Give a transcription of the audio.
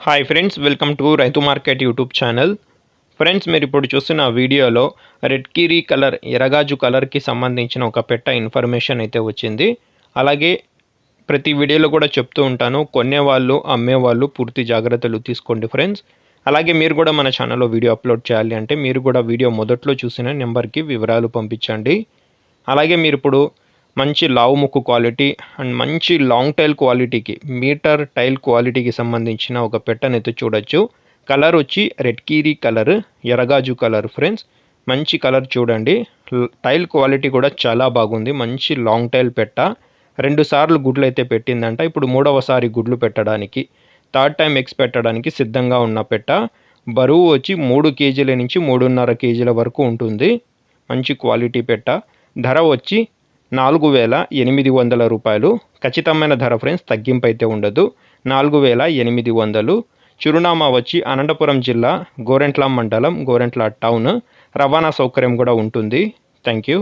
Hi friends, welcome to రైతు market YouTube channel. Friends, మీరు ఇప్పుడు చూస్తున్న వీడియోలో రెడ్ కీరీ కలర్ ఎర్రగాజు కలర్కి సంబంధించిన ఒక పెట్ట ఇన్ఫర్మేషన్ అయితే వచ్చింది. అలాగే ప్రతి వీడియోలో కూడా చెప్తూ ఉంటాను, కొనేవాళ్ళు అమ్మేవాళ్ళు పూర్తి జాగ్రత్తలు తీసుకోండి ఫ్రెండ్స్. అలాగే మీరు కూడా మన ఛానల్లో వీడియో అప్లోడ్ చేయాలి అంటే మీరు కూడా వీడియో మొదట్లో చూసిన నెంబర్కి వివరాలు పంపించండి. అలాగే మీరు ఇప్పుడు మంచి లావు ముక్కు క్వాలిటీ అండ్ మంచి లాంగ్ టైల్ క్వాలిటీకి మీటర్ టైల్ క్వాలిటీకి సంబంధించిన ఒక పెట్టనైతే చూడొచ్చు. కలర్ వచ్చి రెడ్ కీరీ కలర్, ఎర్రగాజు కలర్ ఫ్రెండ్స్. మంచి కలర్ చూడండి. టైల్ క్వాలిటీ కూడా చాలా బాగుంది. మంచి లాంగ్ టైల్ పెట్ట. 2 సార్లు గుడ్లు అయితే పెట్టిందంట. ఇప్పుడు 3వసారి గుడ్లు పెట్టడానికి, థర్డ్ టైం ఎగ్స్ పెట్టడానికి సిద్ధంగా ఉన్న పెట్ట. బరువు వచ్చి 3 కేజీల నుంచి 3.5 కేజీల వరకు ఉంటుంది. మంచి క్వాలిటీ పెట్ట. ధర వచ్చి 4,800 రూపాయలు. ఖచ్చితమైన ధర ఫ్రెండ్స్, తగ్గింపు అయితే ఉండదు. 4,800. చిరునామా వచ్చి అనంతపురం జిల్లా, గోరెంట్ల మండలం, గోరెంట్ల టౌన్. రవాణా సౌకర్యం కూడా ఉంటుంది. Thank you.